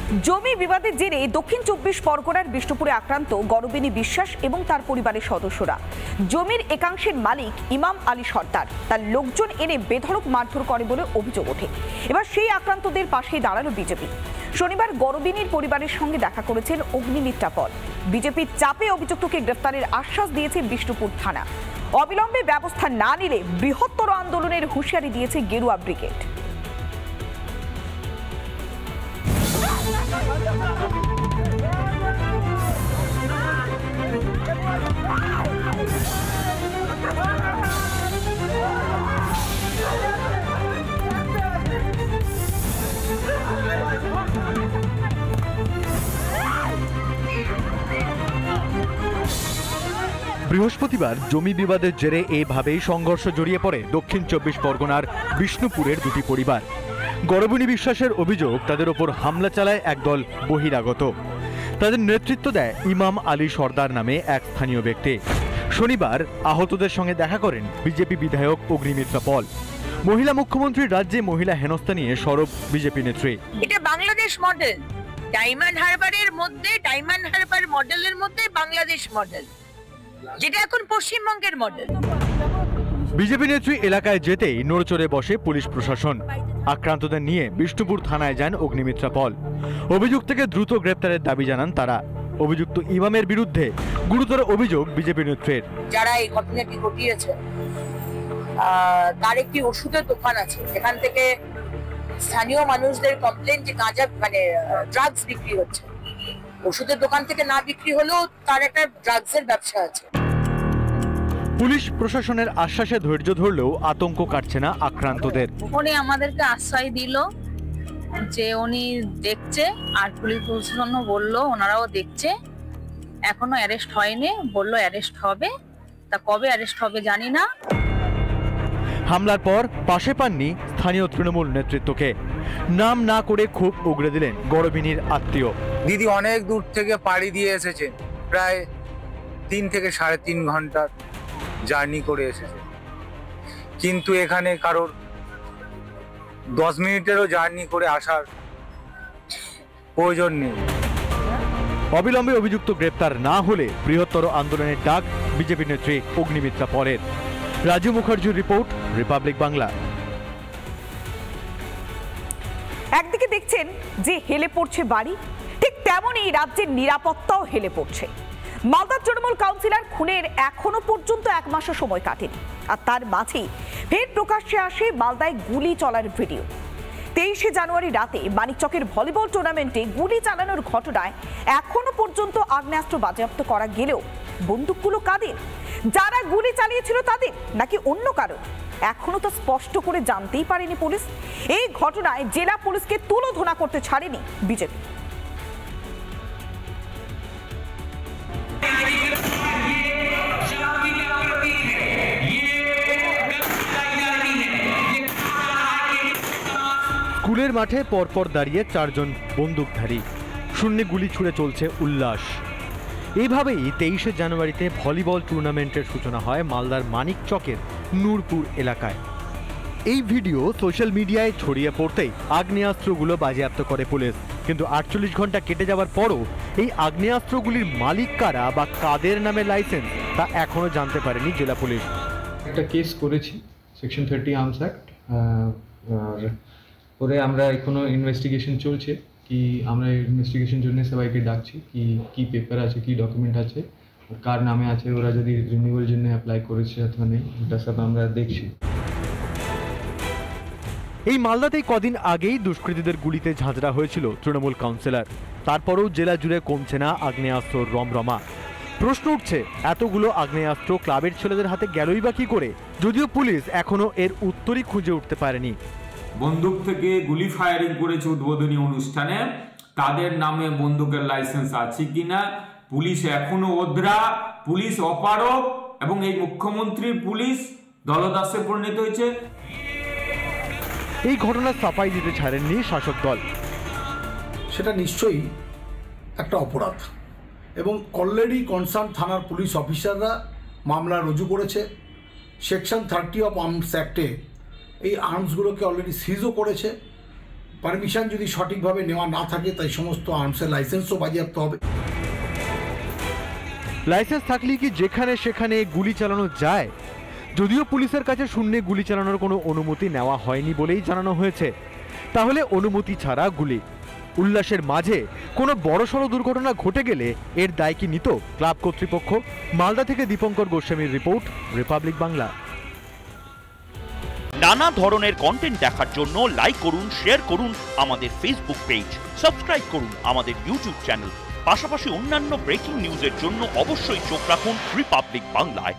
জমি বিবাদের জেরে দক্ষিণ 24 পরগনার বিষ্ণুপুরে আক্রান্ত গরবিনী বিশ্বাস এবং তার পরিবারের সদস্যরা। জমির একাংশের মালিক ইমাম আলী সর্দার তার লোকজন এনে বেধড়ক মারধর করে বলে অভিযোগ ওঠে। এবার সেই আক্রান্তদের পাশে দাঁড়ালো বিজেপি। শনিবার গরবিনীর পরিবারের সঙ্গে দেখা করেছেন অগ্নিমিত্রা পল। বিজেপির চাপে অভিযুক্তকে গ্রেফতারের আশ্বাস দিয়েছে বিষ্ণুপুর থানা। অবিলম্বে ব্যবস্থা না নিলে বৃহত্তর আন্দোলনের হুঁশিয়ারি দিয়েছে গেরুয়া ব্রিগেড। বৃহস্পতিবার জমি বিবাদের জেরে এভাবেই সংঘর্ষ জড়িয়ে পড়ে দক্ষিণ 24 পরগনার বিষ্ণুপুরের দুটি পরিবার। গরবিনী বিশ্বাসের অভিযোগ, তাদের ওপর হামলা চালায় একদল বহিরাগত। তাদের নেতৃত্ব দেয় ইমাম আলী সর্দার নামে এক স্থানীয় ব্যক্তি। শনিবার আহতদের সঙ্গে দেখা করেন বিজেপি বিধায়ক অগ্নিমিত্রা পল। মহিলা মুখ্যমন্ত্রীর রাজ্যে মহিলা হেনস্থা নিয়ে সরব বিজেপি নেত্রী। এটা বাংলাদেশ মডেল, ডায়মন্ড হারবারের মধ্যে, ডায়মন্ড হারবার মডেলের মধ্যে বাংলাদেশ মডেল, যেটা এখন পশ্চিমবঙ্গের মডেল। বিজেপি নেত্রী এলাকায় যেতেই নড়চড়ে বসে পুলিশ প্রশাসন। আক্রান্তদের নিয়ে বিষ্ণুপুর থানায় যান অগ্নিমিত্রা পল। অভিযুক্তকে দ্রুত গ্রেপ্তারের দাবি জানান তারা। অভিযুক্ত ইমামের বিরুদ্ধে গুরুতর অভিযোগ বিজেপি নেত্রীর। যারা এই ঘটনাটি ঘটিয়েছে তার একটি ওষুধের দোকান আছে, যেখান থেকে স্থানীয় মানুষদের কমপ্লেন যে গাঁজা ড্রাগস বিক্রি হচ্ছে। ওষুধের দোকান থেকে না বিক্রি হলেও তার একটা ড্রাগসের ব্যবসা আছে। পুলিশ প্রশাসনের আশ্বাসে ধৈর্য ধরলেও আতঙ্ক কাটছে না আক্রান্তদের। উনি আমাদেরকে আশ্বাস দিল যে উনি দেখছে, আর পুলিশ প্রশাসনও বললো ওনারাও দেখছে। এখনো অ্যারেস্ট হয়নি, বললো অ্যারেস্ট হবে, তা কবে অ্যারেস্ট হবে জানি না। হামলার পর পাশে পাননি স্থানীয় তৃণমূল নেতৃত্বকে। নাম না করে খুব উগরে দিলেন গরবিনীর আত্মীয়। দিদি অনেক দূর থেকে পাড়ি দিয়ে এসেছে, প্রায় 3 থেকে 3.5 ঘন্টার জার্নি করে এসেছে, কিন্তু এখানে কারোর 10 মিনিটেরও জার্নি করে আসার প্রয়োজন নেই। অবিলম্বে অভিযুক্ত গ্রেপ্তার না হলে বৃহত্তর আন্দোলনের ডাক বিজেপি নেত্রী অগ্নিমিত্রা পলের। রাজু মুখার্জির রিপোর্ট, রিপাবলিক বাংলা। একদিকে দেখছেন যে হেলে পড়ছে বাড়ি, ঠিক তেমনই রাজ্যের নিরাপত্তাও হেলে পড়ছে। মালদার তৃণমূল কাউন্সিলর খুনের এখনো পর্যন্ত 1 মাসও সময় কাটেনি, আর তার মাঝেই ফের প্রকাশ্যে আসে মালদায় গুলি চলার ভিডিও। 23শে জানুয়ারি রাতে মানিকচকের ভলিবল টুর্নামেন্টে গুলি চালানোর ঘটনায় এখনো পর্যন্ত আগ্নেয়াস্ত্র বাজেয়াপ্ত করা গেলেও বন্দুকগুলো কাদের, যারা গুলি চালিয়েছিল তাদের নাকি অন্য কারো, এখনো তো স্পষ্ট করে জানতেই পারেনি পুলিশ। এই ঘটনায় জেলা পুলিশকে তুলোধনা করতে ছাড়েনি বিজেপি। স্কুলের মাঠে পরপর দাঁড়িয়ে 4 জন বন্দুকধারী, শূন্যে গুলি ছুড়ে চলছে উল্লাস। এইভাবেই 23শে জানুয়ারিতে ভলিবল টুর্নামেন্টের সূচনা হয় মালদার মানিকচকের নূরপুর এলাকায়। এই ভিডিও সোশ্যাল মিডিয়ায় ছড়িয়ে পড়তেই আগ্নেয়াস্ত্রগুলো বাজেয়াপ্ত করে পুলিশ, কিন্তু 48 ঘন্টা কেটে যাওয়ার পরও এই আগ্নেয়াস্ত্রগুলির মালিক কারা বা কাদের নামে লাইসেন্স তা এখনো জানতে পারেনি জেলা পুলিশ। একটা কেস করেছি সেকশন 30 আর্মস অ্যাক্ট, আর পরে আমরা এখনো ইনভেস্টিগেশন চলছে। কি আমরা ইনভেস্টিগেশন জন্য সবাইকে ডাকছি, কি পেপার আছে, কি ডকুমেন্ট আছে, কার নামে আছে, ওরা যদি রিনিউয়াল জন্য অ্যাপ্লাই করেছে অথবা নেই, এটা সব আমরা দেখছি। এই মালদাতেই কদিন আগেই দুষ্কৃতীদের গুলিতে ঝাঁঝরা হয়েছিল তৃণমূল কাউন্সিলর। তারপরেও জেলা জুড়ে কমছে না আগ্নেয়াস্ত্রর রমরমা। প্রশ্ন উঠছে, এতগুলো আগ্নেয়াস্ত্র ক্লাবের ছেলেদের হাতে গেলই বা কি করে, যদিও পুলিশ এখনো এর উত্তরই খুঁজে উঠতে পারেনি। বন্দুক থেকে গুলি ফায়ারিং করেছে উদ্বোধনী অনুষ্ঠানে, তাদের নামে বন্দুকের লাইসেন্স আছে কিনা পুলিশ এখনো অধরা, পুলিশ অপারগ, এবং এই মুখ্যমন্ত্রীর পুলিশ দলদাসে পরিণত হয়েছে। এই ঘটনার সাফাই দিতে ছাড়েননি শাসক দল। সেটা নিশ্চয়ই একটা অপরাধ, এবং অলরেডি কনসার্ন থানার পুলিশ অফিসাররা মামলা রুজু করেছে। সেকশন 30 অফ আর্মস অ্যাক্টে এই আর্মসগুলোকে অলরেডি সিজও করেছে। পারমিশন যদি সঠিকভাবে নেওয়া না থাকে তাই সমস্ত আর্মসের লাইসেন্সও বাজেয়াপ্ত হবে। লাইসেন্স থাকলেই কি যেখানে সেখানে গুলি চালানো যায়? যদিও পুলিশের কাছে শূন্যে গুলি চালানোর কোনো অনুমতি নেওয়া হয়নি বলেই জানানো হয়েছে। তাহলে অনুমতি ছাড়া গুলি, উল্লাসের মাঝে কোনো বড়সড় দুর্ঘটনা ঘটে গেলে এর দায় কি নিত ক্লাব কর্তৃপক্ষ? মালদা থেকে দীপঙ্কর গোস্বামীর রিপোর্ট, রিপাবলিক বাংলা। নানা ধরনের কন্টেন্ট দেখার জন্য লাইক করুন, শেয়ার করুন আমাদের ফেসবুক পেজ, সাবস্ক্রাইব করুন আমাদের ইউটিউব চ্যানেল। পাশাপাশি অন্যান্য ব্রেকিং নিউজের জন্য অবশ্যই চোখ রাখুন রিপাবলিক বাংলায়।